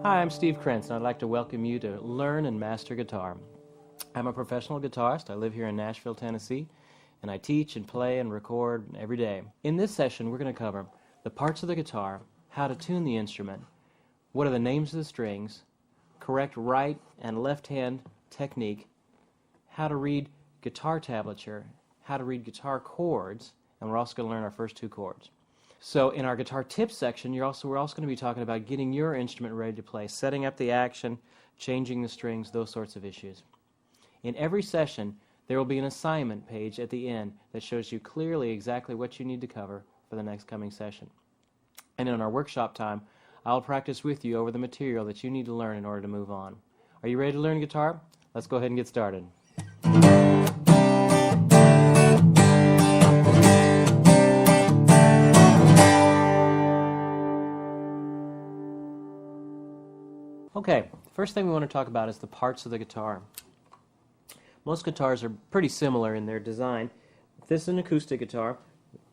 Hi, I'm Steve Krentz, and I'd like to welcome you to Learn and Master Guitar. I'm a professional guitarist. I live here in Nashville, Tennessee, and I teach and play and record every day. In this session, we're going to cover the parts of the guitar, how to tune the instrument, what are the names of the strings, correct right and left hand technique, how to read guitar tablature, how to read guitar chords, and we're also going to learn our first two chords. So in our guitar tips section, we're also going to be talking about getting your instrument ready to play, setting up the action, changing the strings, those sorts of issues. In every session, there will be an assignment page at the end that shows you clearly exactly what you need to cover for the next coming session. And in our workshop time, I'll practice with you over the material that you need to learn in order to move on. Are you ready to learn guitar? Let's go ahead and get started. Okay, first thing we want to talk about is the parts of the guitar. Most guitars are pretty similar in their design. If this is an acoustic guitar,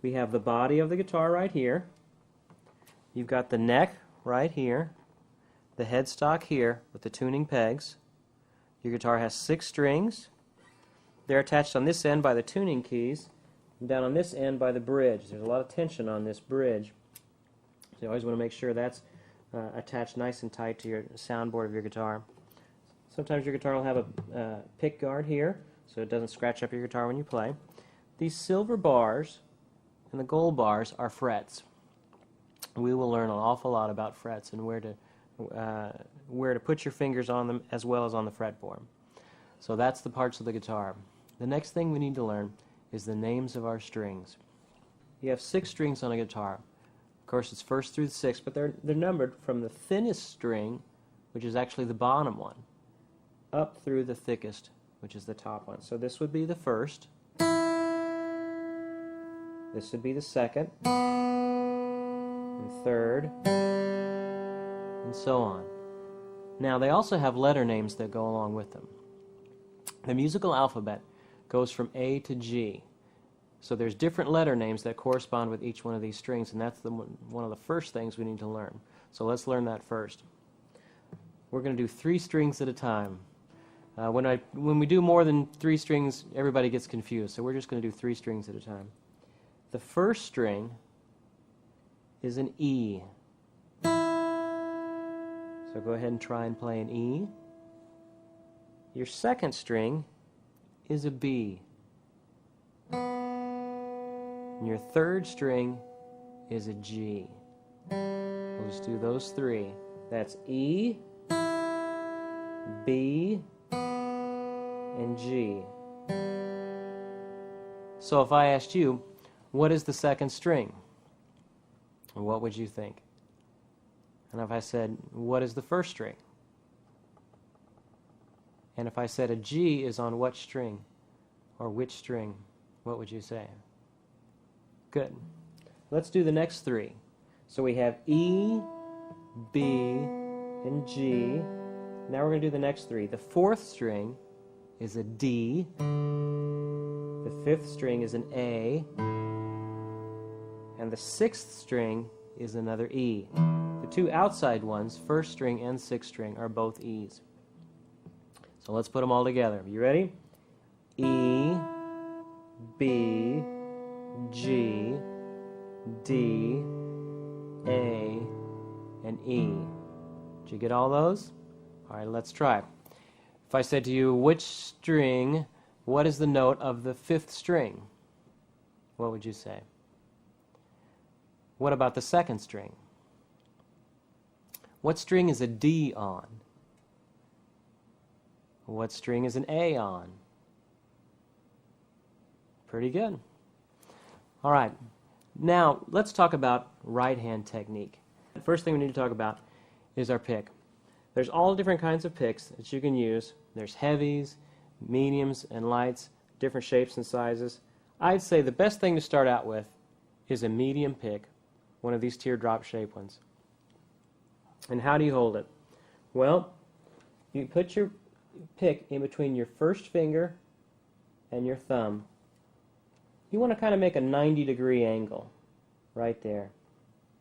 we have the body of the guitar right here. You've got the neck right here, the headstock here with the tuning pegs. Your guitar has 6 strings. They're attached on this end by the tuning keys, and down on this end by the bridge. There's a lot of tension on this bridge, so you always want to make sure that's attached nice and tight to your soundboard of your guitar. Sometimes your guitar will have a pick guard here, so it doesn't scratch up your guitar when you play. These silver bars and the gold bars are frets. We will learn an awful lot about frets and where to put your fingers on them as well as on the fretboard. So that's the parts of the guitar. The next thing we need to learn is the names of our strings. You have 6 strings on a guitar. Of course, it's 1st through the 6th, but they're numbered from the thinnest string, which is actually the bottom one, up through the thickest, which is the top one. So this would be the 1st. This would be the 2nd, and 3rd, and so on. Now, they also have letter names that go along with them. The musical alphabet goes from A to G. So there's different letter names that correspond with each one of these strings, and that's one of the first things we need to learn. So let's learn that first. We're going to do 3 strings at a time. When we do more than 3 strings, everybody gets confused, so we're just going to do 3 strings at a time. The first string is an E. So go ahead and try and play an E. Your second string is a B. And your third string is a G. We'll just do those 3. That's E, B, and G. So if I asked you, what is the second string? What would you think? And if I said, what is the first string? And if I said a G is on what string? Or which string? What would you say? Good. Let's do the next 3. So we have E, B, and G. Now we're going to do the next 3. The 4th string is a D. The 5th string is an A. And the 6th string is another E. The 2 outside ones, 1st string and 6th string, are both E's. So let's put them all together. You ready? E, B, G, D, A, and E. Did you get all those? All right, let's try. If I said to you, what is the note of the 5th string? What would you say? What about the 2nd string? What string is a D on? What string is an A on? Pretty good. All right, now let's talk about right hand technique. The first thing we need to talk about is our pick. There's all different kinds of picks that you can use. There's heavies, mediums, and lights, different shapes and sizes. I'd say the best thing to start out with is a medium pick, one of these teardrop shaped ones. And how do you hold it? Well, you put your pick in between your first finger and your thumb. You want to kind of make a 90-degree angle right there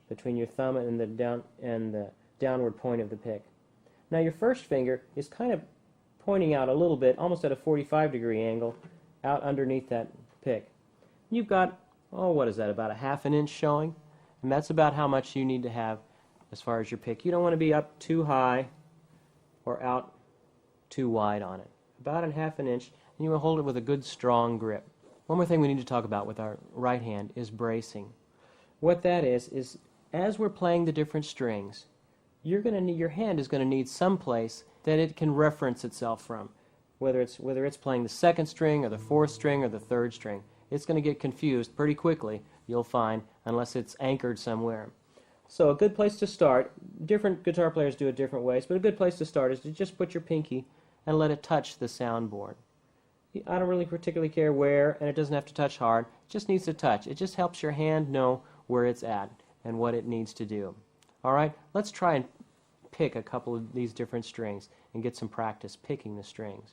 between your thumb and the downward point of the pick. Now your first finger is kind of pointing out a little bit, almost at a 45-degree angle, out underneath that pick. You've got, oh, what is that, about a ½ an inch showing? And that's about how much you need to have as far as your pick. You don't want to be up too high or out too wide on it. About a ½ an inch, and you want to hold it with a good strong grip. One more thing we need to talk about with our right hand is bracing. What that is as we're playing the different strings, your hand is going to need some place that it can reference itself from. Whether it's playing the second string or the fourth string or the third string. It's going to get confused pretty quickly, you'll find, unless it's anchored somewhere. So a good place to start, different guitar players do it different ways, but a good place to start is to just put your pinky and let it touch the soundboard. I don't really particularly care where, and it doesn't have to touch hard. It just needs to touch. It just helps your hand know where it's at and what it needs to do. All right, let's try and pick a couple of these different strings and get some practice picking the strings.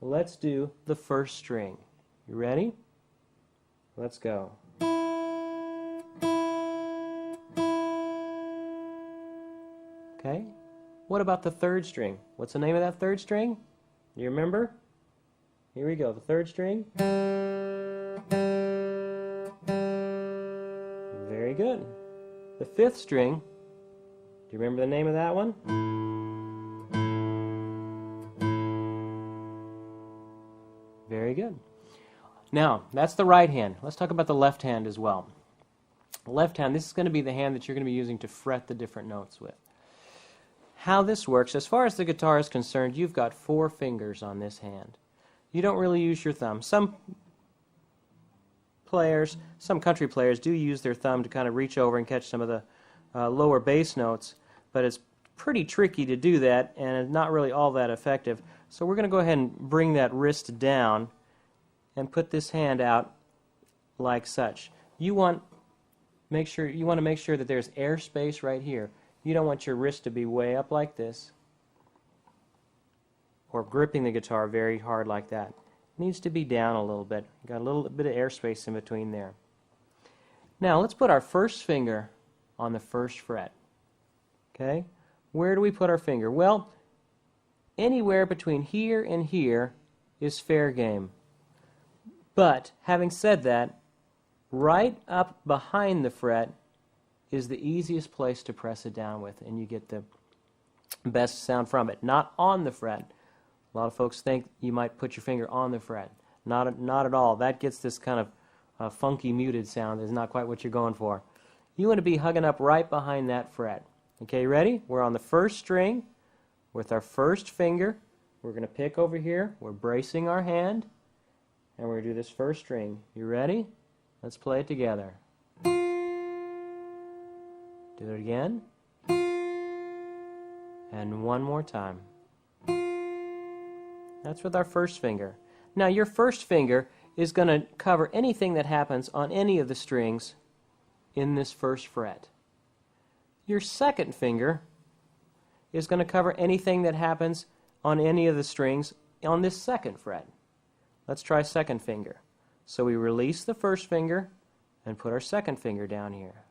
Let's do the first string. You ready? Let's go. Okay. What about the third string? What's the name of that third string? Do you remember? Here we go. The third string. Very good. The fifth string. Do you remember the name of that one? Very good. Now, that's the right hand. Let's talk about the left hand as well. The left hand, this is going to be the hand that you're going to be using to fret the different notes with. How this works, as far as the guitar is concerned, you've got 4 fingers on this hand. You don't really use your thumb. Some country players do use their thumb to kind of reach over and catch some of the lower bass notes, but it's pretty tricky to do that and it's not really all that effective. So we're going to go ahead and bring that wrist down and put this hand out like such. You want to make sure that there's air space right here. You don't want your wrist to be way up like this or gripping the guitar very hard like that. It needs to be down a little bit. Got a little bit of airspace in between there. Now let's put our first finger on the first fret. Okay? Where do we put our finger? Well, anywhere between here and here is fair game. But having said that, right up behind the fret is the easiest place to press it down with, and you get the best sound from it. Not on the fret. A lot of folks think you might put your finger on the fret. Not at all. That gets this kind of funky muted sound. Is not quite what you're going for. You want to be hugging up right behind that fret. Okay, ready? We're on the first string with our first finger. We're going to pick over here. We're bracing our hand, and we're going to do this first string. You ready? Let's play it together. Do it again. And one more time. That's with our first finger. Now your first finger is going to cover anything that happens on any of the strings in this first fret. Your second finger is going to cover anything that happens on any of the strings on this second fret. Let's try second finger. So we release the first finger and put our second finger down here.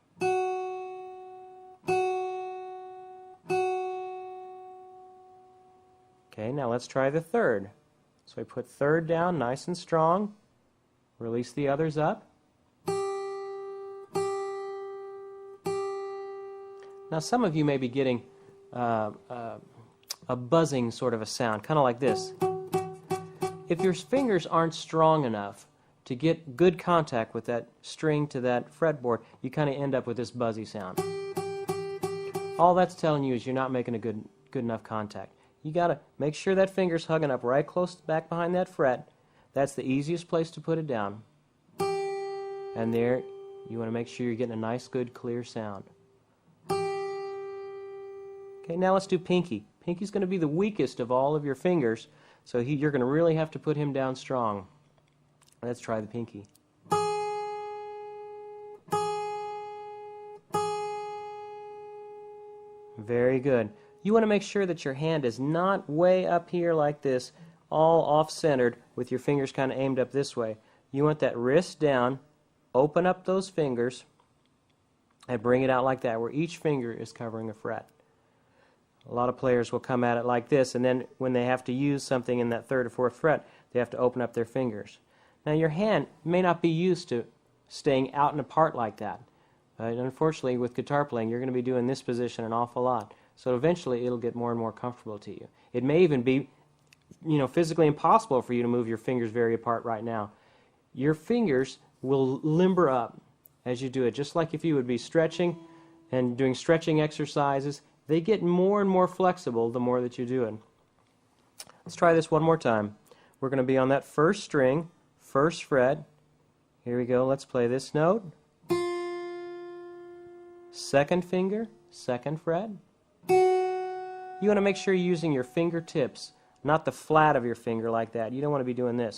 Okay, now let's try the third. So we put third down nice and strong, release the others up. Now some of you may be getting a buzzing sort of a sound, kind of like this. If your fingers aren't strong enough to get good contact with that string to that fretboard, you kind of end up with this buzzy sound. All that's telling you is you're not making a good enough contact. You got to make sure that finger's hugging up right close back behind that fret. That's the easiest place to put it down. And there, you want to make sure you're getting a nice, good, clear sound. Okay, now let's do pinky. Pinky's going to be the weakest of all of your fingers, so you're going to really have to put him down strong. Let's try the pinky. Very good. You want to make sure that your hand is not way up here like this, all off-centered with your fingers kind of aimed up this way. You want that wrist down, open up those fingers, and bring it out like that, where each finger is covering a fret. A lot of players will come at it like this, and then when they have to use something in that 3rd or 4th fret, they have to open up their fingers. Now your hand may not be used to staying out and apart like that. Unfortunately, with guitar playing, you're going to be doing this position an awful lot. So eventually, it'll get more and more comfortable to you. It may even be, physically impossible for you to move your fingers very apart right now. Your fingers will limber up as you do it, just like if you would be stretching and doing stretching exercises. They get more and more flexible the more that you do it. Let's try this one more time. We're going to be on that 1st string, 1st fret. Here we go. Let's play this note. 2nd finger, 2nd fret. You want to make sure you're using your fingertips, not the flat of your finger like that. You don't want to be doing this.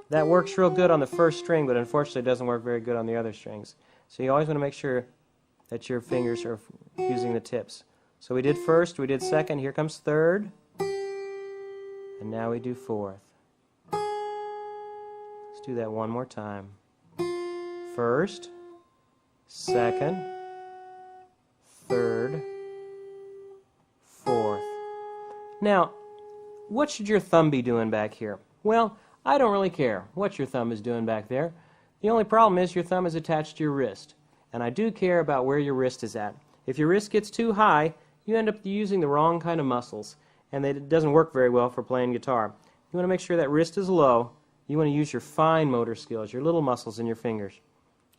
That works real good on the 1st string, but unfortunately it doesn't work very good on the other strings. So you always want to make sure that your fingers are using the tips. So we did 1st, we did 2nd, here comes 3rd, and now we do 4th. Let's do that one more time. 1st, 2nd, 3rd, 4th. Now, what should your thumb be doing back here? Well, I don't really care what your thumb is doing back there. The only problem is your thumb is attached to your wrist. And I do care about where your wrist is at. If your wrist gets too high, you end up using the wrong kind of muscles, and it doesn't work very well for playing guitar. You want to make sure that wrist is low. You want to use your fine motor skills, your little muscles in your fingers,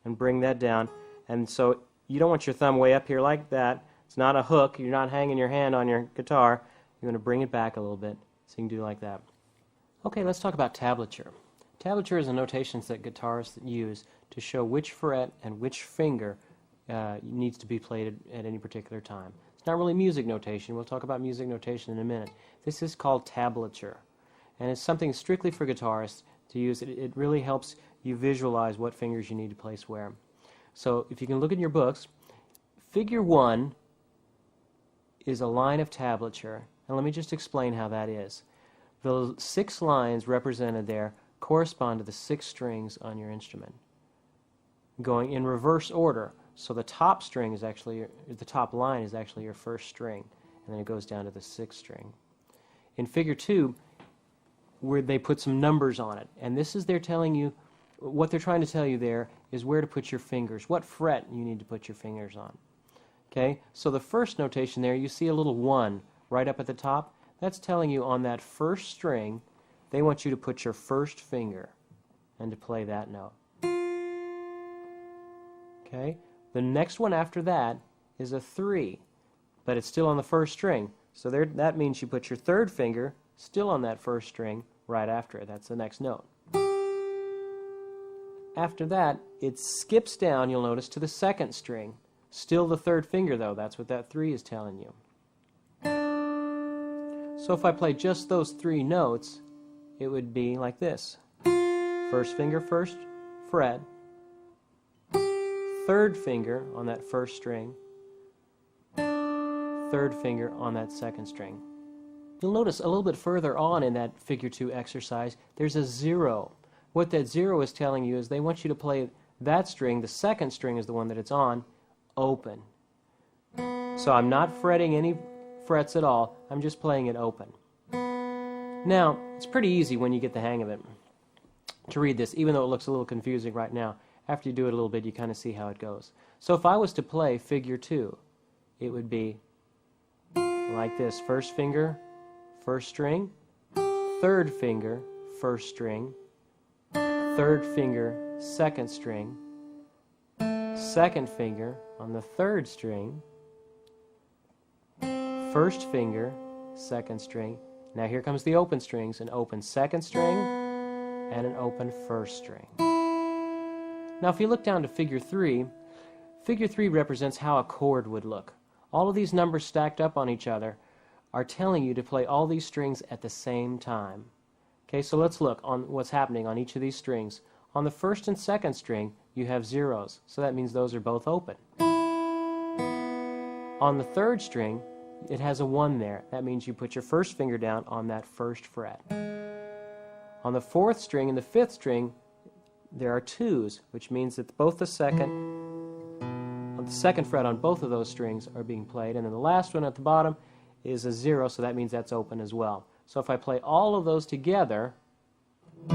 and bring that down. And so you don't want your thumb way up here like that. It's not a hook. You're not hanging your hand on your guitar. You want to bring it back a little bit so you can do like that. Okay, let's talk about tablature. Tablature is a notation that guitarists use to show which fret and which finger needs to be played at any particular time. It's not really music notation. We'll talk about music notation in a minute. This is called tablature, and it's something strictly for guitarists to use. It really helps you visualize what fingers you need to place where. So if you can look in your books, Figure 1 is a line of tablature, and let me just explain how that is. The 6 lines represented there correspond to the 6 strings on your instrument, going in reverse order. So the top string is actually, the top line is actually your 1st string, and then it goes down to the 6th string. In Figure 2, where they put some numbers on it, and this is they're telling you, what they're trying to tell you there is where to put your fingers, what fret you need to put your fingers on. Okay, so the first notation there, you see a little 1 right up at the top. That's telling you on that 1st string, they want you to put your 1st finger and to play that note. Okay, the next one after that is a 3, but it's still on the 1st string. So there, that means you put your 3rd finger still on that 1st string right after it. That's the next note. After that, it skips down, you'll notice, to the 2nd string. Still the 3rd finger, though. That's what that 3 is telling you. So if I play just those 3 notes, it would be like this. 1st finger, 1st fret. 3rd finger on that 1st string. 3rd finger on that 2nd string. You'll notice a little bit further on in that Figure 2 exercise, there's a 0. What that 0 is telling you is they want you to play that string, the 2nd string is the one that it's on, open. So I'm not fretting any frets at all, I'm just playing it open. Now, it's pretty easy when you get the hang of it to read this, even though it looks a little confusing right now. After you do it a little bit, you kind of see how it goes. So if I was to play Figure 2, it would be like this. 1st finger, 1st string, 3rd finger, 1st string, 3rd finger, 2nd string, 2nd finger on the 3rd string, 1st finger, 2nd string. Now here comes the open strings, an open 2nd string and an open 1st string. Now if you look down to Figure 3, Figure 3 represents how a chord would look. All of these numbers stacked up on each other are telling you to play all these strings at the same time. Okay, so let's look on what's happening on each of these strings. On the 1st and 2nd string, you have zeros, so that means those are both open. On the 3rd string, it has a 1 there. That means you put your 1st finger down on that 1st fret. On the 4th string and the 5th string, there are 2s, which means that both the 2nd, on the The second fret on both of those strings are being played, and then the last one at the bottom is a 0, so that means that's open as well. So if I play all of those together, it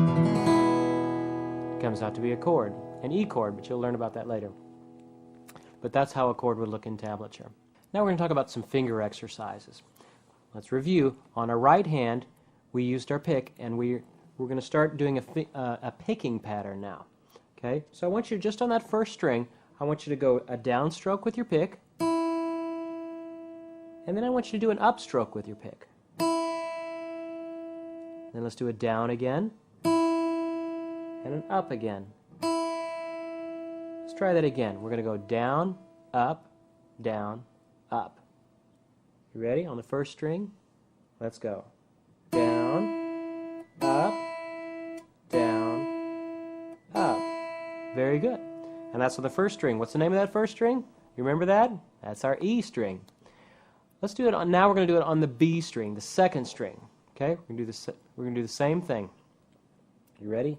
comes out to be a chord, an E chord, but you'll learn about that later. But that's how a chord would look in tablature. Now we're going to talk about some finger exercises. Let's review. On our right hand, we used our pick, and we're going to start doing a picking pattern now. Okay? So I want you, just on that first string, I want you to go a downstroke with your pick, and then I want you to do an upstroke with your pick. Then let's do a down again, and an up again. Let's try that again. We're going to go down, up, up. You ready? On the first string, let's go. Down, up, up. Very good. And that's on the first string. What's the name of that first string? You remember that? That's our E string. Let's do it on, now we're going to do it on the B string, the second string. Okay? We're going to do the same thing. You ready?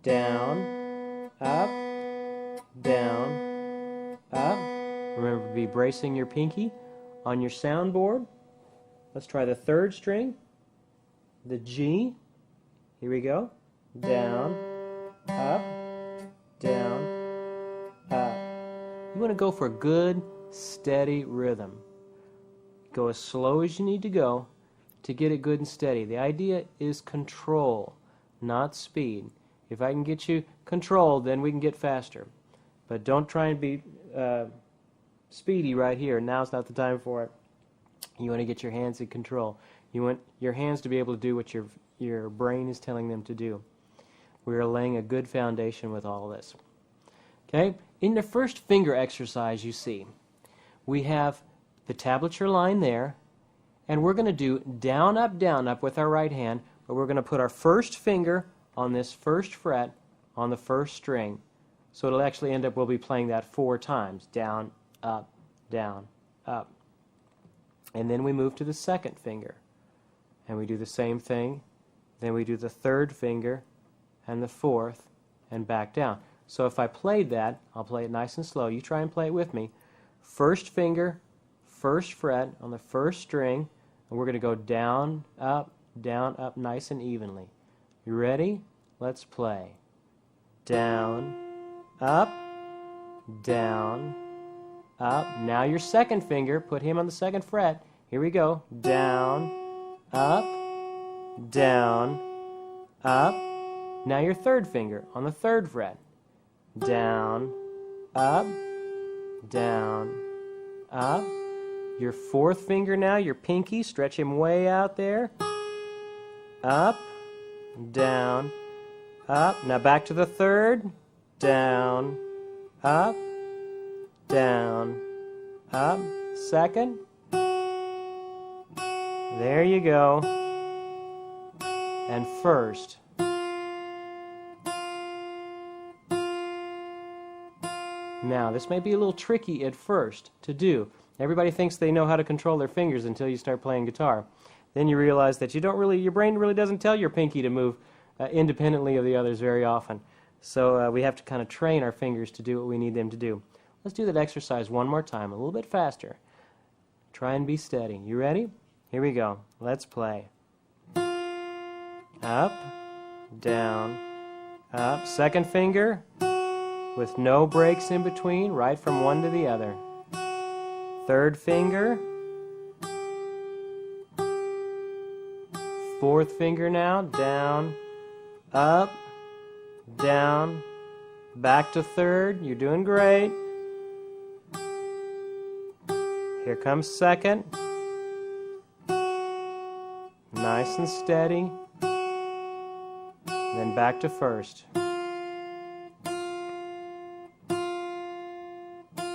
Down, up, up. Remember to be bracing your pinky on your soundboard. Let's try the third string, the G. Here we go. Down, up, up. You want to go for a good, steady rhythm. Go as slow as you need to go to get it good and steady. The idea is control, not speed. If I can get you controlled, then we can get faster. But don't try and be speedy right here. Now's not the time for it. You want to get your hands in control. You want your hands to be able to do what your brain is telling them to do. We are laying a good foundation with all of this. Okay? In the first finger exercise you see, we have the tablature line there, and we're going to do down, up with our right hand, but we're going to put our first finger on this first fret on the first string. So it'll actually end up, we'll be playing that 4 times. Down, up, up. And then we move to the second finger. And we do the same thing. Then we do the third finger and the fourth and back down. So if I played that, I'll play it nice and slow. You try and play it with me. First finger, first fret on the first string, and we're going to go down, up, nice and evenly. You ready? Let's play. Down, up. Now your second finger, put him on the second fret. Here we go. Down, up. Now your third finger on the third fret. Down, up. Your fourth finger now, your pinky, stretch him way out there. Up, down, up. Now back to the third. Down, up. Second. There you go. And first. Now, this may be a little tricky at first to do. Everybody thinks they know how to control their fingers until you start playing guitar. Then you realize that your brain really doesn't tell your pinky to move independently of the others very often. So we have to kind of train our fingers to do what we need them to do. Let's do that exercise one more time, a little bit faster. Try and be steady. You ready? Here we go. Let's play. Up, down, up. Second finger with no breaks in between, right from one to the other. Third finger. Fourth finger now, down, up, down, back to third. You're doing great. Here comes second. Nice and steady. Then back to first.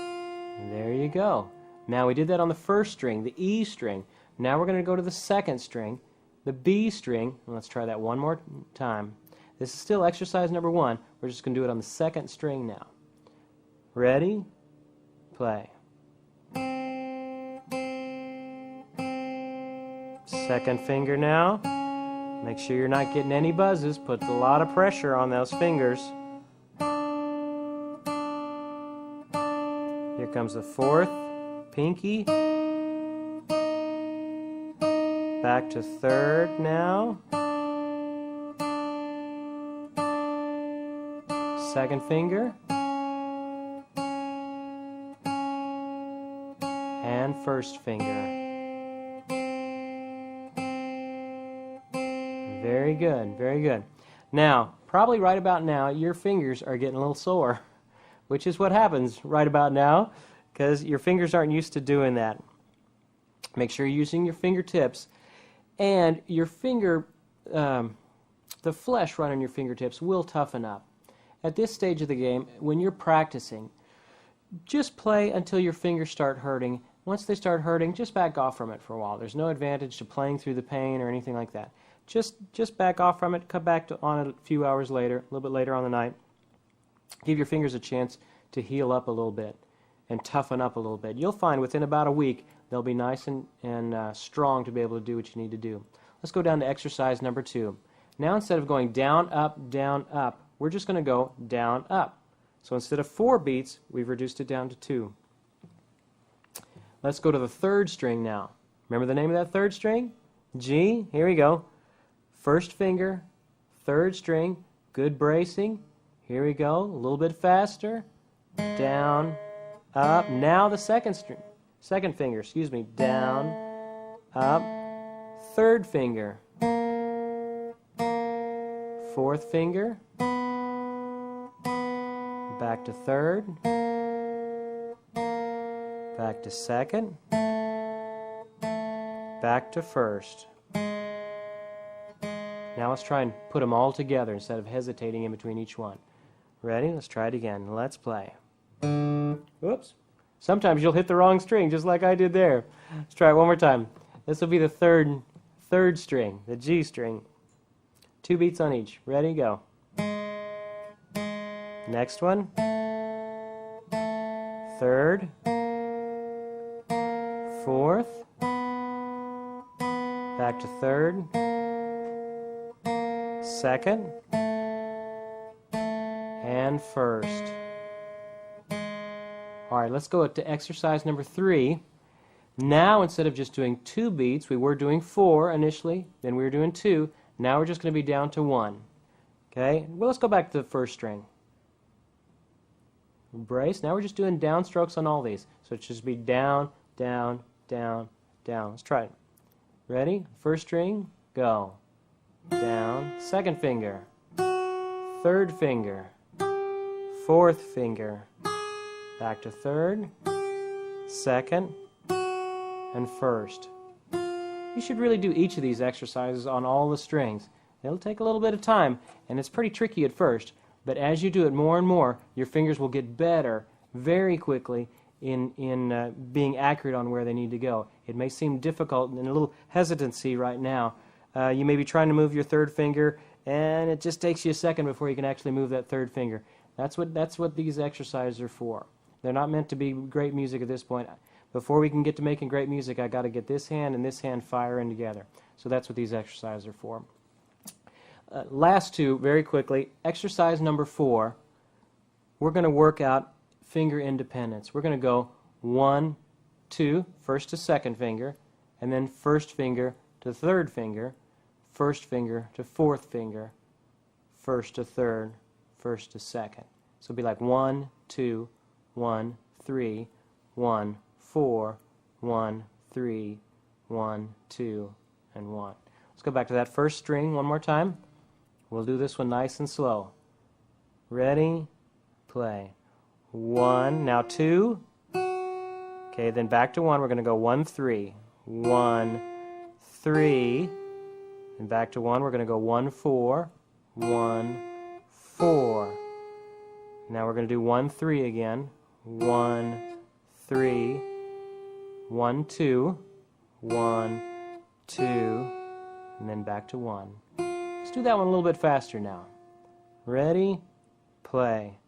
And there you go. Now we did that on the first string, the E string. Now we're going to go to the second string, the B string. And let's try that one more time. This is still exercise number 1. We're just going to do it on the second string now. Ready? Play. Second finger now. Make sure you're not getting any buzzes. Put a lot of pressure on those fingers. comes the fourth, pinky. Back to third now. Second finger. And first finger. Very good, very good. Now, probably right about now, your fingers are getting a little sore, which is what happens right about now, because your fingers aren't used to doing that. Make sure you're using your fingertips, and your the flesh right on your fingertips will toughen up. At this stage of the game, when you're practicing, just play until your fingers start hurting. Once they start hurting, just back off from it for a while. There's no advantage to playing through the pain or anything like that. Just back off from it, come back on it a few hours later, a little bit later on the night. Give your fingers a chance to heal up a little bit and toughen up a little bit. You'll find within about a week they'll be nice and strong to be able to do what you need to do. Let's go down to exercise number 2. Now instead of going down, up, we're just going to go down, up. So instead of 4 beats, we've reduced it down to 2. Let's go to the third string now. Remember the name of that third string? G. Here we go. First finger, third string, good bracing. Here we go, a little bit faster. Down, up. Now the second finger, down, up. Third finger. Fourth finger. Back to third. Back to second. Back to first. Now let's try and put them all together instead of hesitating in between each one. Ready? Let's try it again. Let's play. Whoops. Sometimes you'll hit the wrong string, just like I did there. Let's try it one more time. This will be the third string, the G string. 2 beats on each. Ready? Go. Next one. Third. Fourth. Back to third. Second. And first. All right, let's go to exercise number 3. Now, instead of just doing 2 beats, we were doing 4 initially, then we were doing 2. Now we're just going to be down to 1. Okay? Well, let's go back to the first string. Brace. Now we're just doing downstrokes on all these. So it should just be down, down, down, down. Let's try it. Ready? First string, go. Down. Second finger. Third finger. Fourth finger. Back to third. Second. And first. You should really do each of these exercises on all the strings. It'll take a little bit of time, and it's pretty tricky at first, but as you do it more and more, your fingers will get better very quickly in being accurate on where they need to go. It may seem difficult and a little hesitancy right now. You may be trying to move your third finger, and it just takes you a second before you can actually move that third finger. That's what these exercises are for. They're not meant to be great music at this point. Before we can get to making great music, I got to get this hand and this hand firing together. So that's what these exercises are for. Last 2, very quickly. Exercise number 4, we're going to work out finger independence. We're going to go 1, 2, first to second finger, and then first finger to third finger, first finger to fourth finger, first to third, first to second. So it'll be like 1, 2, 1, 3, 1, 4, 1, 3, 1, 2, and 1. Let's go back to that first string one more time. We'll do this one nice and slow. Ready? Play. 1, now 2. Okay, then back to 1. We're going to go 1, 3. 1, 3. And back to 1. We're going to go 1, 4. 1, 4. Now we're going to do 1, 3 again. 1, 3. 1, 2. 1, 2. And then back to 1. Let's do that one a little bit faster now. Ready? Play.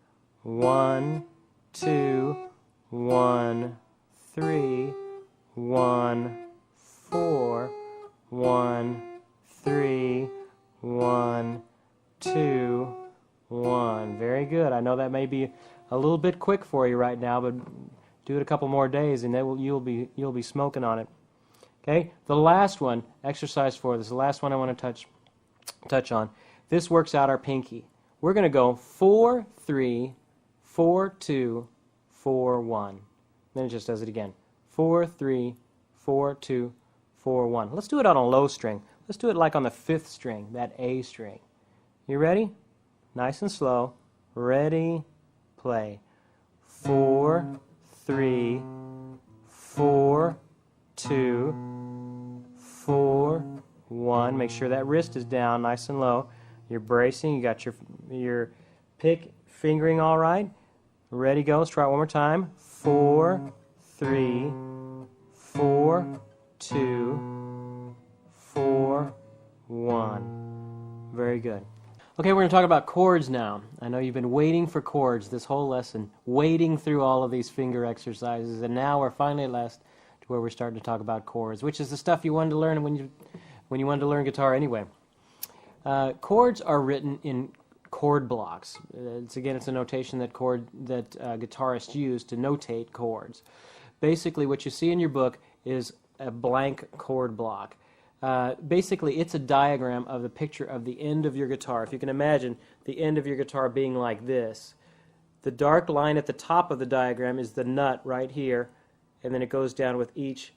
1, 2, 1, 3, 1, 4, 1, 3, 1, 2, 1. Very good. I know that may be a little bit quick for you right now, but Do it a couple more days, and you'll be smoking on it. Okay. The last one, exercise 4. This is the last one I want to touch on. This works out our pinky. We're going to go 4, 3, 4, 2, 4, 1. Then it just does it again. 4, 3, 4, 2, 4, 1. Let's do it on a low string. Let's do it like on the 5th string, that A string. You ready? Nice and slow. Ready, play. 4, 3, 4, 2, 4, 1. Make sure that wrist is down nice and low. You're bracing. You got your pick fingering all right. Ready, go. Let's try it one more time. 4, 3, 4, 2, 4, 1. Very good. Okay, we're going to talk about chords now. I know you've been waiting for chords this whole lesson, wading through all of these finger exercises, and now we're finally at last to where we're starting to talk about chords, which is the stuff you wanted to learn when you wanted to learn guitar anyway. Chords are written in chord blocks. It's a notation that guitarists use to notate chords. Basically, what you see in your book is a blank chord block. Basically, it's a diagram of the picture of the end of your guitar. If you can imagine the end of your guitar being like this, the dark line at the top of the diagram is the nut right here, and then it goes down with each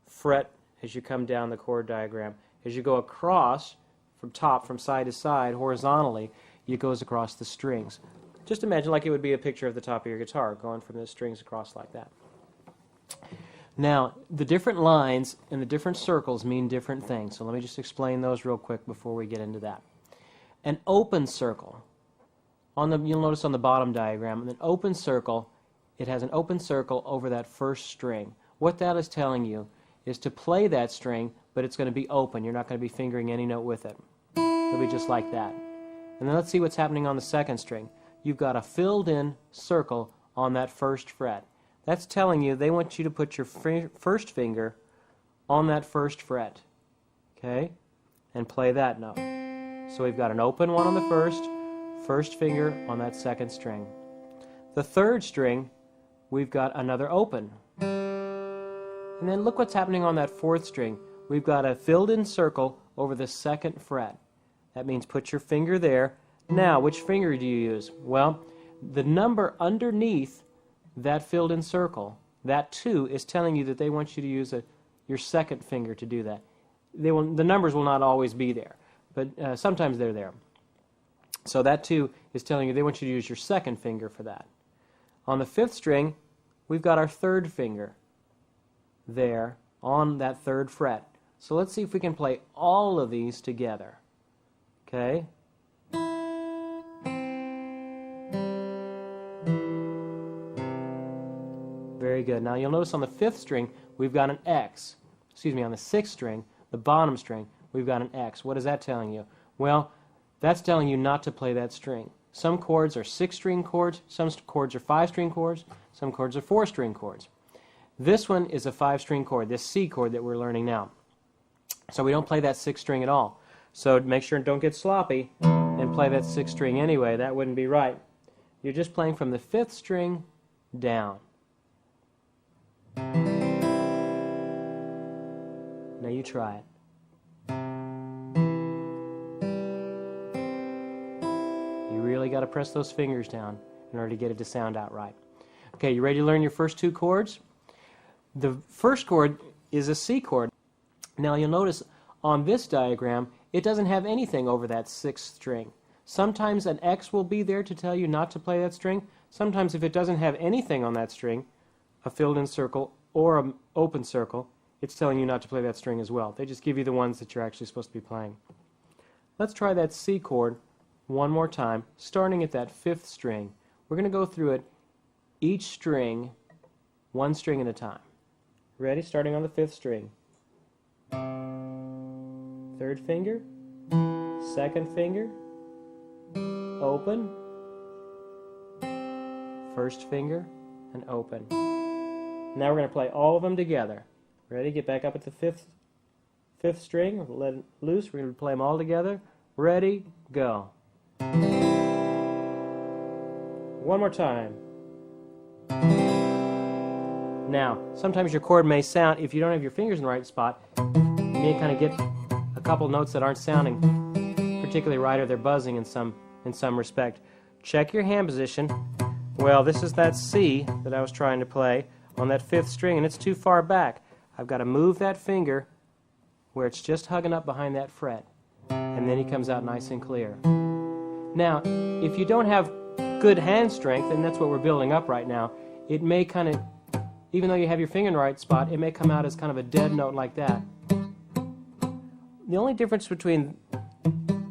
fret as you come down the chord diagram. As you go across from side to side, horizontally, it goes across the strings. Just imagine like it would be a picture of the top of your guitar, going from the strings across like that. Now, the different lines and the different circles mean different things, so let me just explain those real quick before we get into that. An open circle, you'll notice on the bottom diagram, an open circle, it has an open circle over that first string. What that is telling you is to play that string, but it's going to be open. You're not going to be fingering any note with it. It'll be just like that. And then let's see what's happening on the second string. You've got a filled-in circle on that first fret. That's telling you they want you to put your first finger on that first fret, okay, and play that note. So we've got an open one on the first finger on that second string. The third string, we've got another open. And then look what's happening on that fourth string. We've got a filled-in circle over the second fret. That means put your finger there. Now, which finger do you use? Well, the number underneath that filled-in circle, that 2, is telling you that they want you to use your second finger to do that. The numbers will not always be there, but sometimes they're there. So that 2 is telling you they want you to use your second finger for that. On the 5th string, we've got our third finger there on that 3rd fret. So let's see if we can play all of these together. Okay? Very good. Now you'll notice on the 5th string, we've got an X. On the 6th string, the bottom string, we've got an X. What is that telling you? Well, that's telling you not to play that string. Some chords are 6-string chords, some chords are 5-string chords, some chords are 4-string chords. This one is a 5-string chord, this C chord that we're learning now. So we don't play that 6th string at all. So make sure and don't get sloppy and play that 6th string anyway. That wouldn't be right. You're just playing from the 5th string down. Now you try it. You really got to press those fingers down in order to get it to sound out right. Okay, you ready to learn your first 2 chords? The first chord is a C chord. Now you'll notice on this diagram, it doesn't have anything over that 6th string. Sometimes an X will be there to tell you not to play that string. Sometimes if it doesn't have anything on that string, a filled-in circle or an open circle, it's telling you not to play that string as well. They just give you the ones that you're actually supposed to be playing. Let's try that C chord one more time, starting at that 5th string. We're going to go through it, each string, one string at a time. Ready? Starting on the 5th string. 3rd finger, 2nd finger, open, 1st finger, and open. Now we're going to play all of them together. Ready? Get back up at the 5th string. Let it loose. We're going to play them all together. Ready? Go. One more time. Now, sometimes your chord may sound, if you don't have your fingers in the right spot, you may kind of get a couple notes that aren't sounding particularly right, or they're buzzing in some respect. Check your hand position. Well, this is that C that I was trying to play on that 5th string, and it's too far back. I've got to move that finger where it's just hugging up behind that fret, and then he comes out nice and clear. Now, if you don't have good hand strength, and that's what we're building up right now, it may kind of, even though you have your finger in the right spot, it may come out as kind of a dead note like that. The only difference between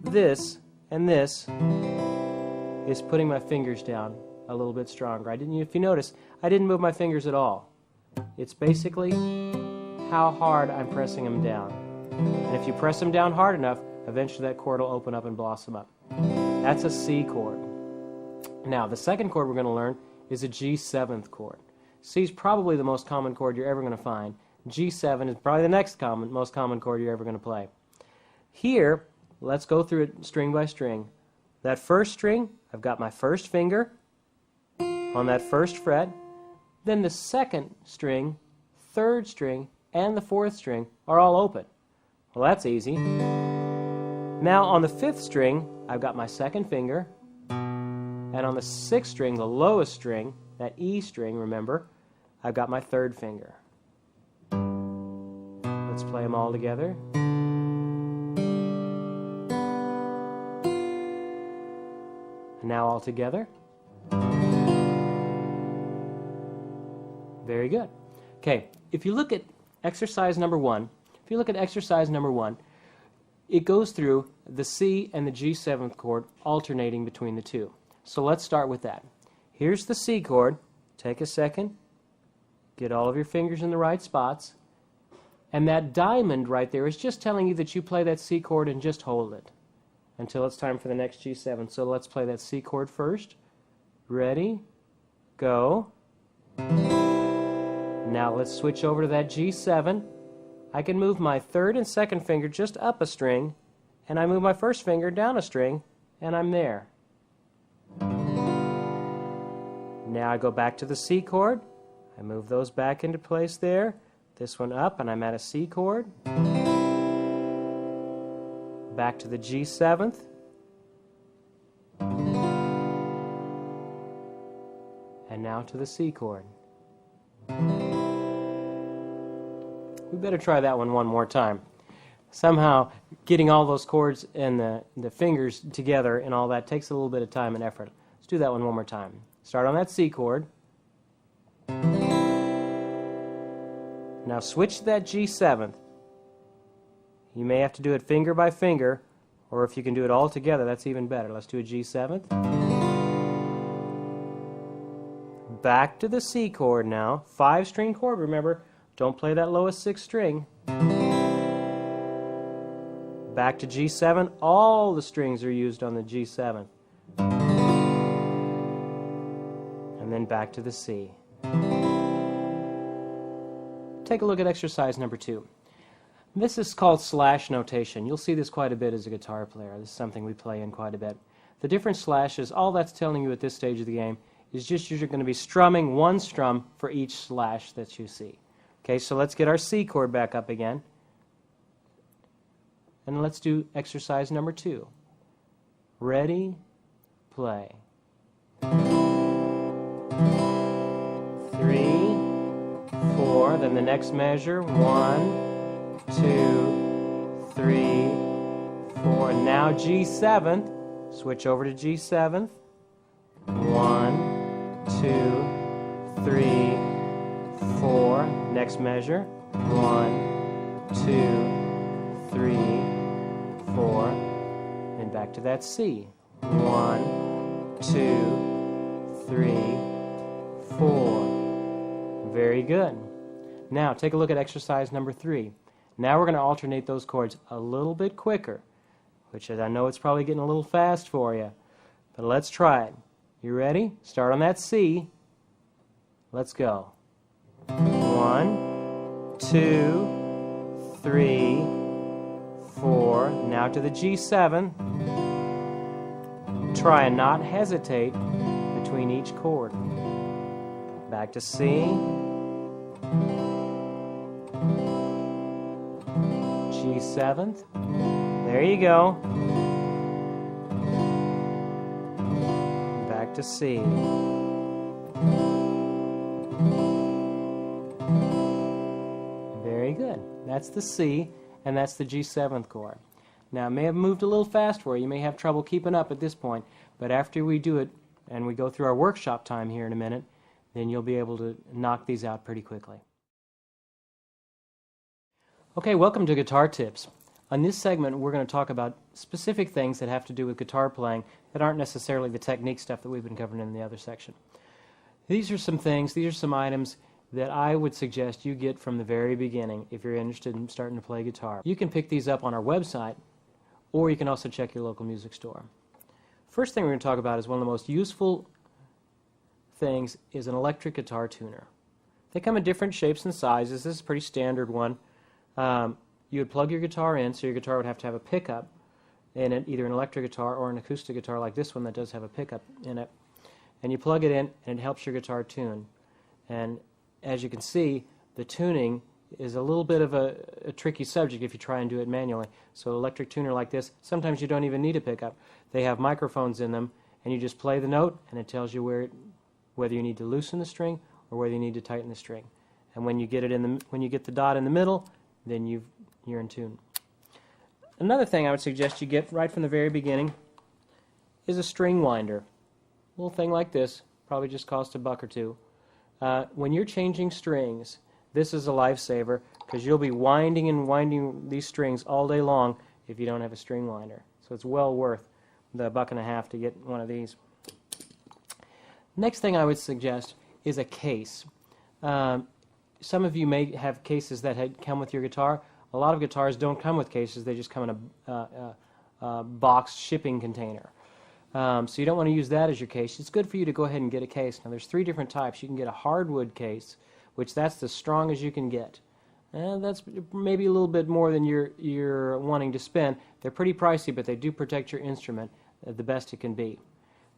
this and this is putting my fingers down a little bit stronger. If you notice, I didn't move my fingers at all. It's basically how hard I'm pressing them down. And if you press them down hard enough, eventually that chord will open up and blossom up. That's a C chord. Now, the second chord we're going to learn is a G7th chord. C is probably the most common chord you're ever going to find. G7 is probably the next most common chord you're ever going to play. Here, let's go through it string by string. That first string, I've got my first finger on that first fret. Then the second string, third string, and the fourth string are all open. Well, that's easy. Now on the 5th string, I've got my second finger. And on the 6th string, the lowest string, that E string, remember, I've got my 3rd finger. Let's play them all together. And now all together. Very good. Okay, if you look at exercise number 1, it goes through the C and the G7th chord alternating between the two. So let's start with that. Here's the C chord. Take a second. Get all of your fingers in the right spots. And that diamond right there is just telling you that you play that C chord and just hold it until it's time for the next G7. So let's play that C chord first. Ready? Go. Now let's switch over to that G7. I can move my 3rd and 2nd finger just up a string, and I move my 1st finger down a string, and I'm there. Now I go back to the C chord. I move those back into place there. This one up, and I'm at a C chord. Back to the G7th. And now to the C chord. We better try that one more time. Somehow, getting all those chords and the fingers together and all that takes a little bit of time and effort. Let's do that one more time. Start on that C chord. Now switch to that G7th. You may have to do it finger by finger, or if you can do it all together, that's even better. Let's do a G7th. Back to the C chord now. 5-string chord, remember. Don't play that lowest 6th string. Back to G7. All the strings are used on the G7. And then back to the C. Take a look at exercise number 2. This is called slash notation. You'll see this quite a bit as a guitar player. This is something we play in quite a bit. The different slashes, all that's telling you at this stage of the game is just you're going to be strumming one strum for each slash that you see. Okay, so let's get our C chord back up again. And let's do exercise number 2. Ready, play. 3, 4, then the next measure. 1, 2, 3, 4. Now G7th. Switch over to G7th. 1, 2, 3, 4. Next measure. 1, 2, 3, 4. And back to that C. 1, 2, 3, 4. Very good. Now take a look at exercise number 3. Now we're going to alternate those chords a little bit quicker, which I know it's probably getting a little fast for you, but let's try it. You ready? Start on that C. Let's go. 1, 2, 3, 4. Now to the G7. Try and not hesitate between each chord. Back to C. G7th. There you go. Back to C. Very good. That's the C, and that's the G7th chord. Now, it may have moved a little fast for you. You may have trouble keeping up at this point, but after we do it, and we go through our workshop time here in a minute, then you'll be able to knock these out pretty quickly. Okay, welcome to Guitar Tips. On this segment, we're going to talk about specific things that have to do with guitar playing that aren't necessarily the technique stuff that we've been covering in the other section. These are some things, these are some items that I would suggest you get from the very beginning if you're interested in starting to play guitar. You can pick these up on our website, or you can also check your local music store. First thing we're going to talk about is one of the most useful things is an electric guitar tuner. They come in different shapes and sizes. This is a pretty standard one. You would plug your guitar in, so your guitar would have to have a pickup in it, either an electric guitar or an acoustic guitar like this one that does have a pickup in it. And you plug it in, and it helps your guitar tune. And as you can see, the tuning is a little bit of a tricky subject if you try and do it manually. So electric tuner like this, sometimes you don't even need a pickup. They have microphones in them, and you just play the note, and it tells you whether you need to loosen the string or whether you need to tighten the string. And when you get the dot in the middle, then you're in tune. Another thing I would suggest you get right from the very beginning is a string winder. A little thing like this, probably just cost $1 or $2. When you're changing strings, this is a lifesaver because you'll be winding and winding these strings all day long if you don't have a string winder. So it's well worth the $1.50 to get one of these. Next thing I would suggest is a case. Some of you may have cases that had come with your guitar. A lot of guitars don't come with cases, they just come in a boxed shipping container. So you don't want to use that as your case. It's good for you to go ahead and get a case. Now there's 3 different types. You can get a hardwood case, which that's the strong as you can get. And that's maybe a little bit more than you're wanting to spend. They're pretty pricey, but they do protect your instrument the best it can be.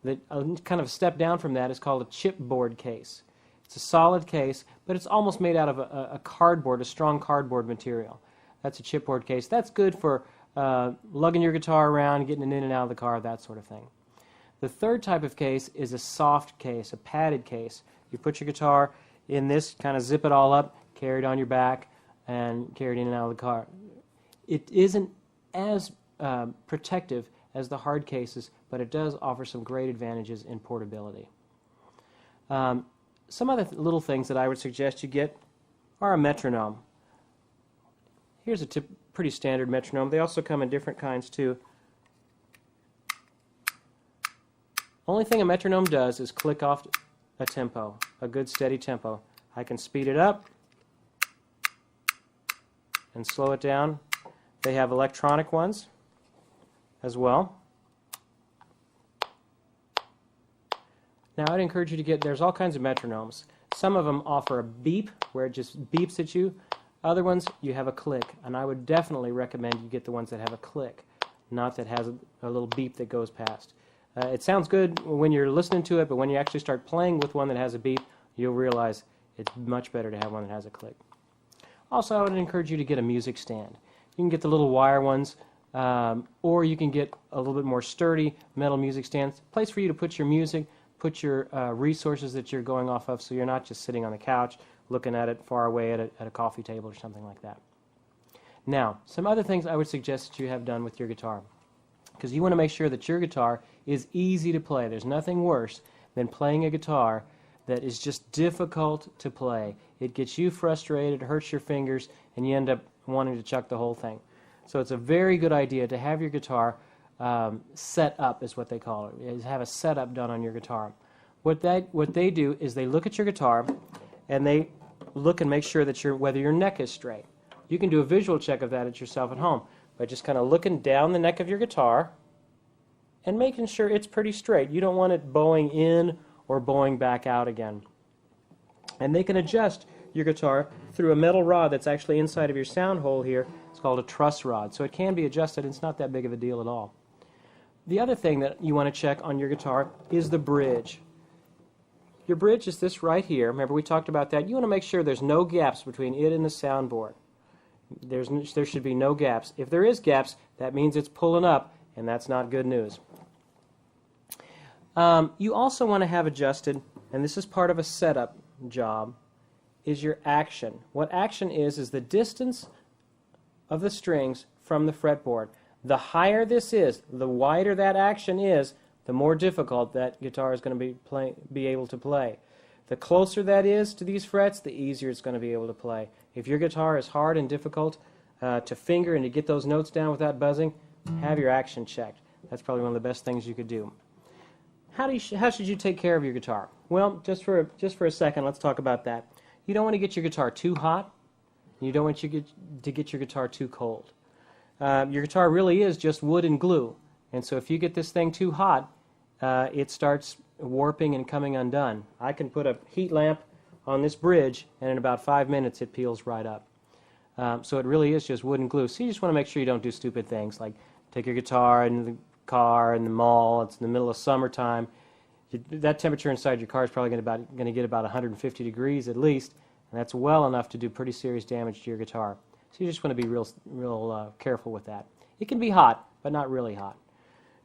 Kind of a step down from that is called a chipboard case. It's a solid case, but it's almost made out of a cardboard, a strong cardboard material. That's a chipboard case. That's good for lugging your guitar around, getting it in and out of the car, that sort of thing. The third type of case is a soft case, a padded case. You put your guitar in this, kind of zip it all up, carry it on your back, and carry it in and out of the car. It isn't as protective as the hard cases, but it does offer some great advantages in portability. Some other little things that I would suggest you get are a metronome. Here's a pretty standard metronome. They also come in different kinds too. Only thing a metronome does is click off a tempo, a good steady tempo. I can speed it up and slow it down. They have electronic ones as well. Now I'd encourage you to get, there's all kinds of metronomes. Some of them offer a beep, where it just beeps at you. Other ones, you have a click, and I would definitely recommend you get the ones that have a click, not that has a little beep that goes past. It sounds good when you're listening to it, but when you actually start playing with one that has a beep, you'll realize it's much better to have one that has a click. Also, I would encourage you to get a music stand. You can get the little wire ones, or you can get a little bit more sturdy metal music stands. Place for you to put your music, put your resources that you're going off of, so you're not just sitting on the couch looking at it far away at a coffee table or something like that. Now, some other things I would suggest that you have done with your guitar, because you want to make sure that your guitar is easy to play. There's nothing worse than playing a guitar that is just difficult to play. It gets you frustrated, hurts your fingers, and you end up wanting to chuck the whole thing. So it's a very good idea to have your guitar set up, is what they call it, is have a setup done on your guitar. What they do is they look at your guitar and they look and make sure that whether your neck is straight. You can do a visual check of that at yourself at home by just kind of looking down the neck of your guitar and making sure it's pretty straight. You don't want it bowing in or bowing back out again. And they can adjust your guitar through a metal rod that's actually inside of your sound hole here. It's called a truss rod. So it can be adjusted. It's not that big of a deal at all. The other thing that you want to check on your guitar is the bridge. Your bridge is this right here. Remember we talked about that. You want to make sure there's no gaps between it and the soundboard. There should be no gaps. If there is gaps, that means it's pulling up, and that's not good news. You also want to have adjusted, and this is part of a setup job, is your action. What action is the distance of the strings from the fretboard. The higher this is, the wider that action is, the more difficult that guitar is going to be able to play. The closer that is to these frets, the easier it's going to be able to play. If your guitar is hard and difficult to finger and to get those notes down without buzzing, have your action checked. That's probably one of the best things you could do. How should you take care of your guitar? Well, just for a second, let's talk about that. You don't want to get your guitar too hot. You don't want to get your guitar too cold. Your guitar really is just wood and glue, and so if you get this thing too hot, it starts warping and coming undone. I can put a heat lamp on this bridge, and in about 5 minutes it peels right up. So it really is just wood and glue. So you just want to make sure you don't do stupid things like take your guitar in the car in the mall. It's in the middle of summertime. That temperature inside your car is probably going to get about 150 degrees at least, and that's well enough to do pretty serious damage to your guitar. So you just want to be real careful with that. It can be hot, but not really hot.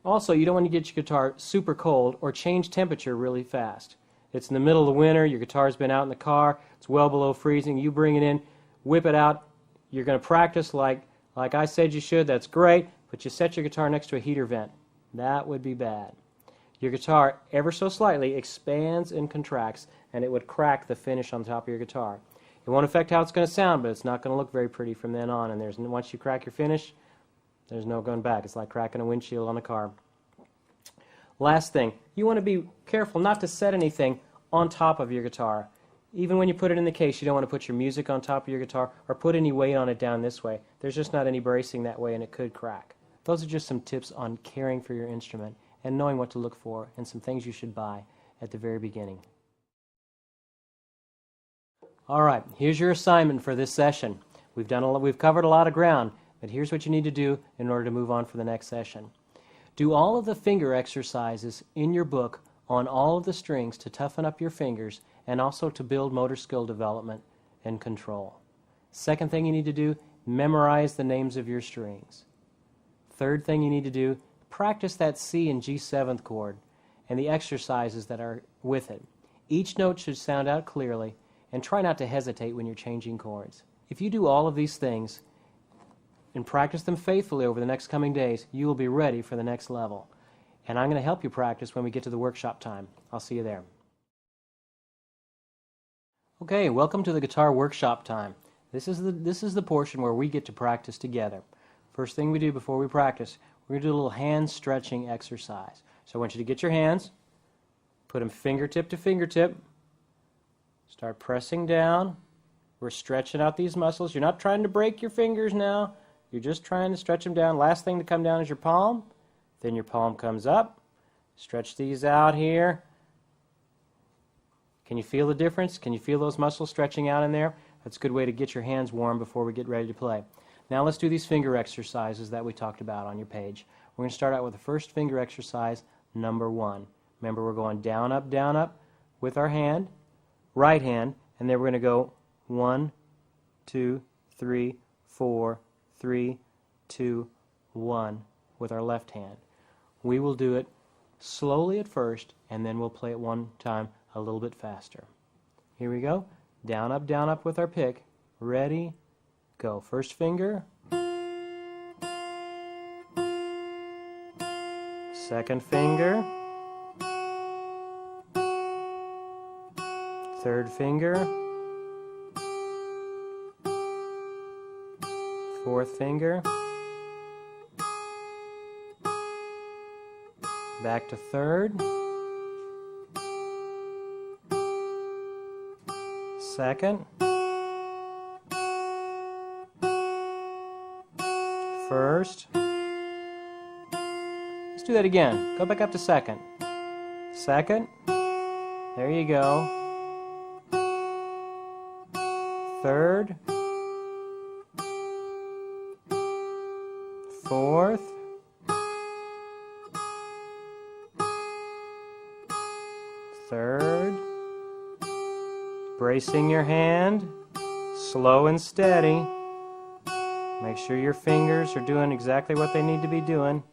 Also, you don't want to get your guitar super cold or change temperature really fast. It's in the middle of the winter, your guitar's been out in the car, it's well below freezing, you bring it in, whip it out, you're going to practice like I said you should, that's great, but you set your guitar next to a heater vent. That would be bad. Your guitar, ever so slightly, expands and contracts, and it would crack the finish on top of your guitar. It won't affect how it's going to sound, but it's not going to look very pretty from then on, and once you crack your finish, there's no going back. It's like cracking a windshield on a car. Last thing, you want to be careful not to set anything on top of your guitar. Even when you put it in the case, you don't want to put your music on top of your guitar or put any weight on it down this way. There's just not any bracing that way, and it could crack. Those are just some tips on caring for your instrument and knowing what to look for and some things you should buy at the very beginning. All right, here's your assignment for this session. We've covered a lot of ground, but here's what you need to do in order to move on for the next session. Do all of the finger exercises in your book on all of the strings to toughen up your fingers and also to build motor skill development and control. Second thing you need to do, memorize the names of your strings. Third thing you need to do, practice that C and G7 chord and the exercises that are with it. Each note should sound out clearly, and try not to hesitate when you're changing chords. If you do all of these things and practice them faithfully over the next coming days, you will be ready for the next level. And I'm going to help you practice when we get to the workshop time. I'll see you there. Okay, welcome to the guitar workshop time. This is the portion where we get to practice together. First thing we do before we practice, we're going to do a little hand stretching exercise. So I want you to get your hands, put them fingertip to fingertip, start pressing down. We're stretching out these muscles. You're not trying to break your fingers now. You're just trying to stretch them down. Last thing to come down is your palm. Then your palm comes up. Stretch these out here. Can you feel the difference? Can you feel those muscles stretching out in there? That's a good way to get your hands warm before we get ready to play. Now let's do these finger exercises that we talked about on your page. We're going to start out with the first finger exercise, number 1. Remember, we're going down, up with our hand, right hand, and then we're going to go 1, 2, 3, 4, 3, 2, 1 with our left hand. We will do it slowly at first, and then we'll play it one time a little bit faster. Here we go. Down, up with our pick. Ready, go. First finger. Second finger. Third finger. Fourth finger. Back to third. Second. First. Let's do that again. Go back up to second. Second. There you go. Third. Fourth. Third. Bracing your hand, slow and steady. Make sure your fingers are doing exactly what they need to be doing.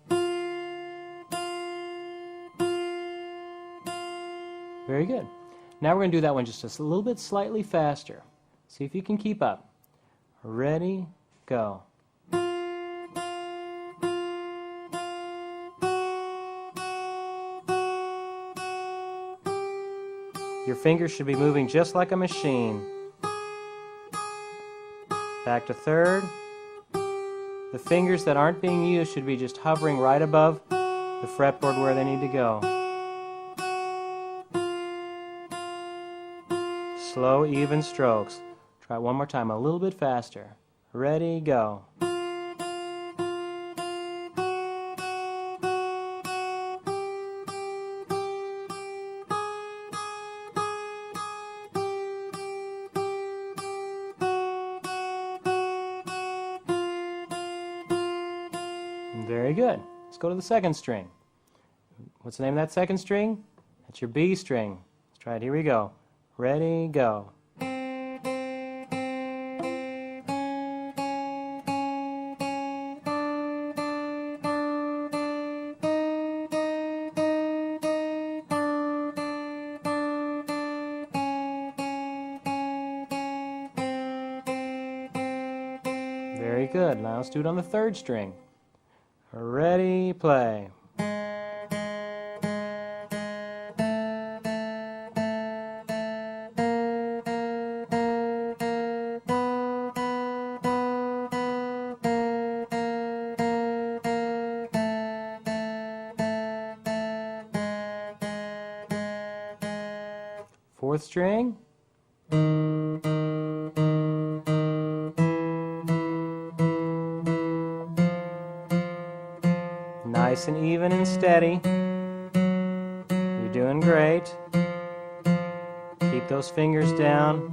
Very good. Now we're going to do that one just a little bit slightly faster. See if you can keep up. Ready, go. Your fingers should be moving just like a machine. Back to third. The fingers that aren't being used should be just hovering right above the fretboard where they need to go. Slow, even strokes. Try it one more time, a little bit faster. Ready, go. Very good. Let's go to the second string. What's the name of that second string? That's your B string. Let's try it. Here we go. Ready, go. Very good. Now let's do it on the third string. Ready, play. Fourth string. Nice and even and steady. You're doing great. Keep those fingers down.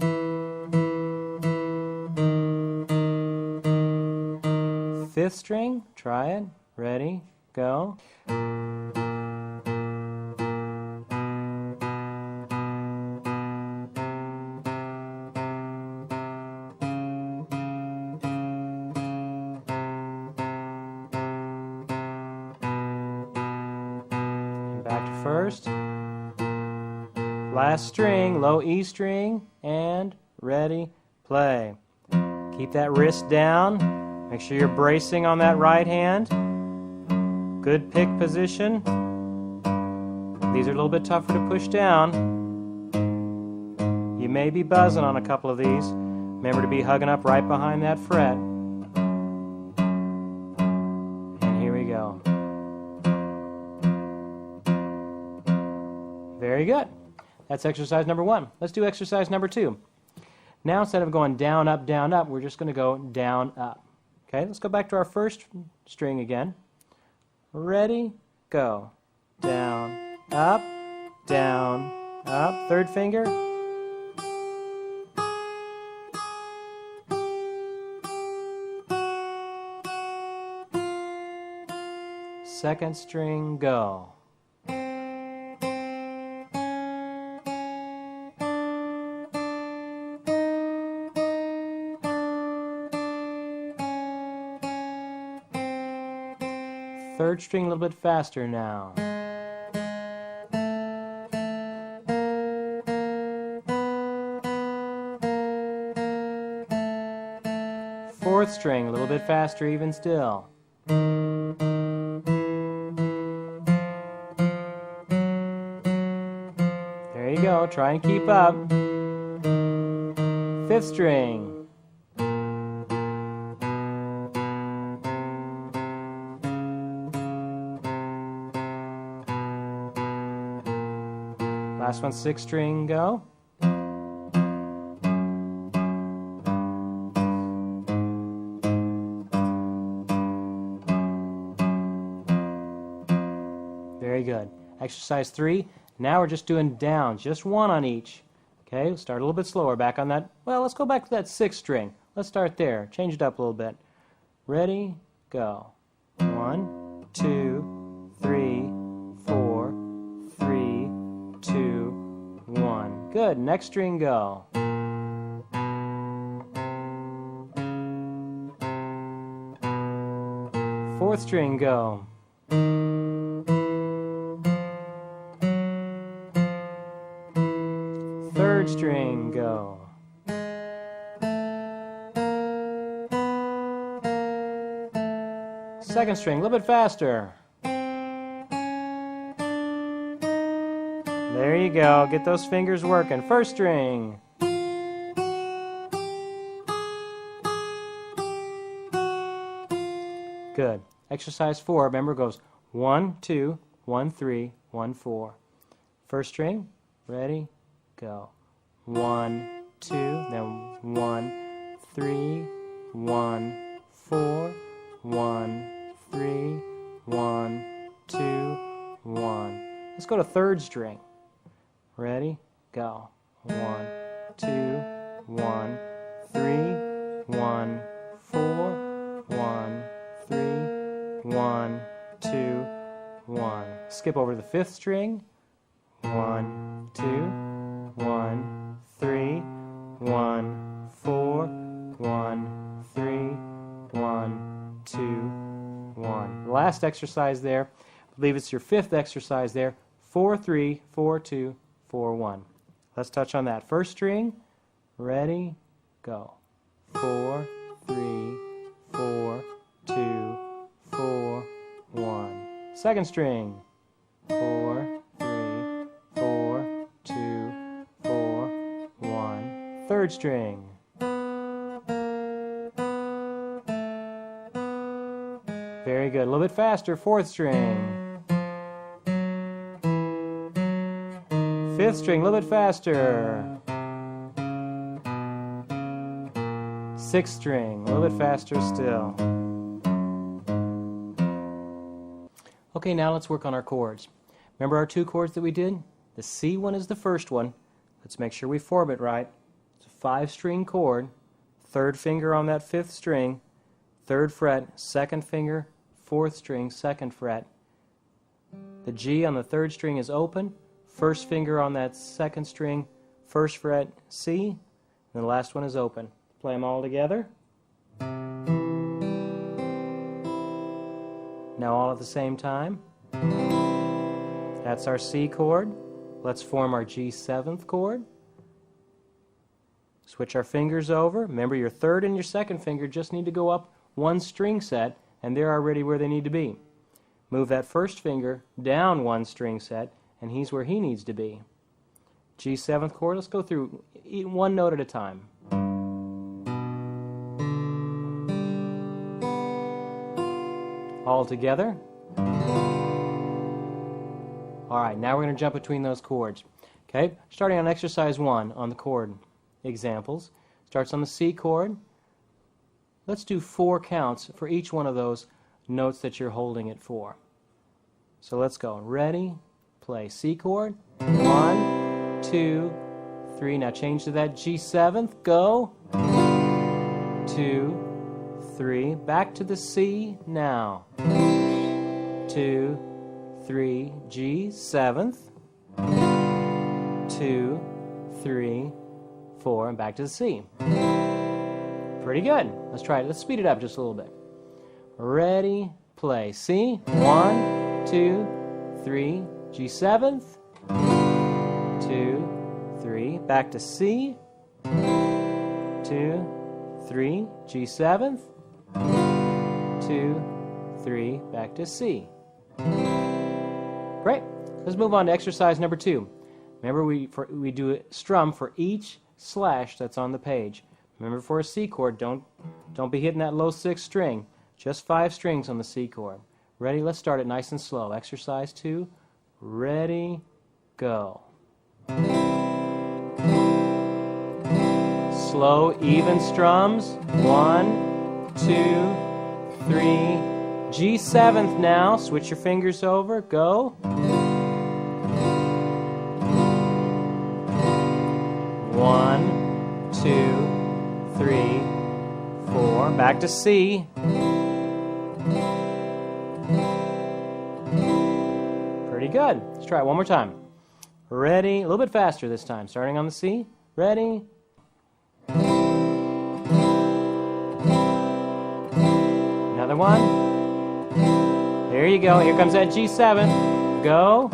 Fifth string, try it. Ready, go. Back to first. Last string, low E string, and ready, play. Keep that wrist down. Make sure you're bracing on that right hand. Good pick position. These are a little bit tougher to push down. You may be buzzing on a couple of these. Remember to be hugging up right behind that fret. And here we go. Very good. That's exercise number 1. Let's do exercise number 2. Now instead of going down, up, we're just going to go down, up. Okay, let's go back to our first string again. Ready, go. Down, up, down, up. Third finger. Second string, go. Third string a little bit faster now. Fourth string a little bit faster even still. There you go, try and keep up. Fifth string. Last one, sixth string, go. Very good. Exercise 3. Now we're just doing down, just one on each. Okay, we'll start a little bit slower. Back on that. Well, let's go back to that sixth string. Let's start there. Change it up a little bit. Ready, go. 1, 2, 3, 4, 3, 2, 1. Good. Next string, go. Fourth string, go. Third string, go. Second string, a little bit faster. There you go. Get those fingers working. First string. Good. Exercise 4, remember, goes 1, 2, 1, 3, 1, 4. First string. Ready? Go. 1, 2, then 1, 3, 1, 4, 1, 3, 1, 2, 1. Let's go to third string. Ready? Go. 1, 2, 1, 3, 1, 4, 1, 3, 1, 2, 1. Skip over the fifth string. 1, 2, 1, 3, 1, 4, 1, 3, 1, 2, 1. The last exercise there, I believe it's your fifth exercise there. 4, 3, 4, 2, 4, 1. Let's touch on that. First string. Ready? Go. 4, 3, 4, 2, 4, 1. Second string. 4, 3, 4, 2, 4, 1. Third string. Very good. A little bit faster. Fourth string. Fifth string. A little bit faster. Sixth string. A little bit faster still. Okay, now let's work on our chords. Remember our two chords that we did? The C one is the first one. Let's make sure we form it right. It's a 5-string chord. Third finger on that fifth string. Third fret, second finger, fourth string, second fret. The G on the third string is open. First finger on that second string, first fret, C. And the last one is open. Play them all together. Now all at the same time. That's our C chord. Let's form our G7th chord. Switch our fingers over. Remember, your third and your second finger just need to go up one string set, and they're already where they need to be. Move that first finger down one string set, and he's where he needs to be. G7th chord, let's go through one note at a time. All together. All right, now we're going to jump between those chords. Okay, starting on exercise 1 on the chord examples. Starts on the C chord. Let's do 4 counts for each one of those notes that you're holding it for. So let's go. Ready? Play C chord. 1, 2, 3. Now change to that G7th. Go. 2, 3. Back to the C now. 2, 3. G7th. 2, 3, 4. And back to the C. Pretty good. Let's try it. Let's speed it up just a little bit. Ready? Play. C. 1, 2, 3. G7th. 2, 3. Back to C. 2, 3. G7th. 2, 3. Back to C. Great. Let's move on to exercise number 2. Remember, we do a strum for each slash that's on the page. Remember, for a C chord, don't be hitting that low 6th string. Just 5 strings on the C chord. Ready? Let's start it nice and slow. Exercise 2. Ready? Go. Slow, even strums. 1, 2, 3. G7th now. Switch your fingers over. Go. 1, 2, 3, 4. Back to C. Pretty good. Let's try it one more time. Ready? A little bit faster this time. Starting on the C. Ready? Another one. There you go. Here comes that G7. Go.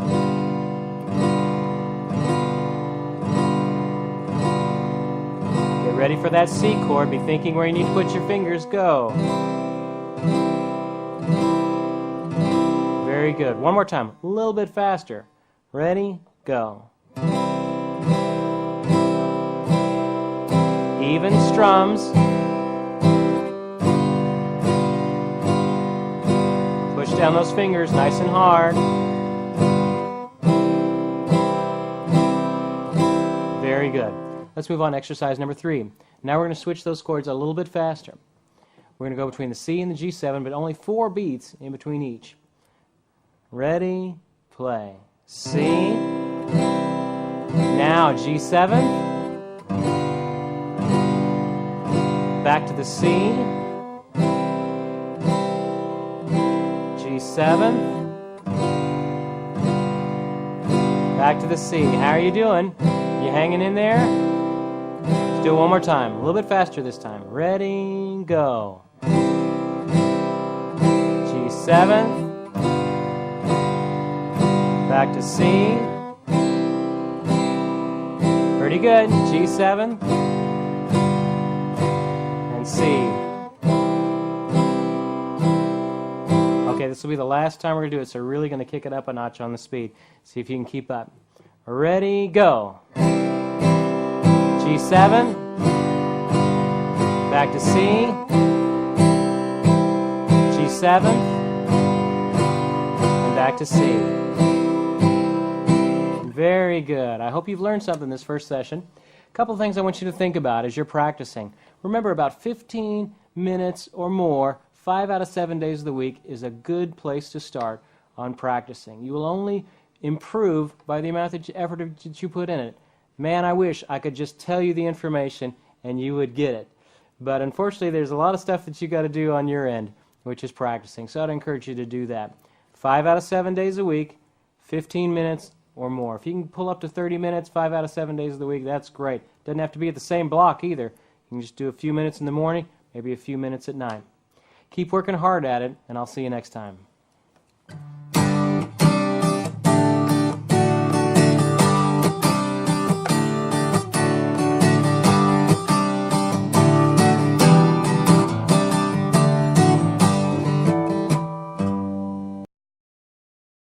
Get ready for that C chord. Be thinking where you need to put your fingers. Go. Very good. One more time. A little bit faster. Ready? Go. Even strums. Push down those fingers nice and hard. Very good. Let's move on to exercise number 3. Now we're going to switch those chords a little bit faster. We're going to go between the C and the G7, but only 4 beats in between each. Ready, play. C. Now G7. Back to the C. G7. Back to the C. How are you doing? You hanging in there? Let's do it one more time. A little bit faster this time. Ready, go. G7. Back to C. Pretty good. G7. And C. Okay, this will be the last time we're going to do it, so we're really going to kick it up a notch on the speed. See if you can keep up. Ready, go. G7. Back to C. G7. And back to C. Very good. I hope you've learned something this first session. A couple of things I want you to think about as you're practicing. Remember, about 15 minutes or more, 5 out of 7 days of the week is a good place to start on practicing. You will only improve by the amount of effort that you put in it. Man, I wish I could just tell you the information and you would get it. But unfortunately, there's a lot of stuff that you got to do on your end, which is practicing. So I'd encourage you to do that. 5 out of 7 days a week, 15 minutes or more. If you can pull up to 30 minutes 5 out of 7 days of the week, that's great. Doesn't have to be at the same block either. You can just do a few minutes in the morning, maybe a few minutes at night. Keep working hard at it, and I'll see you next time.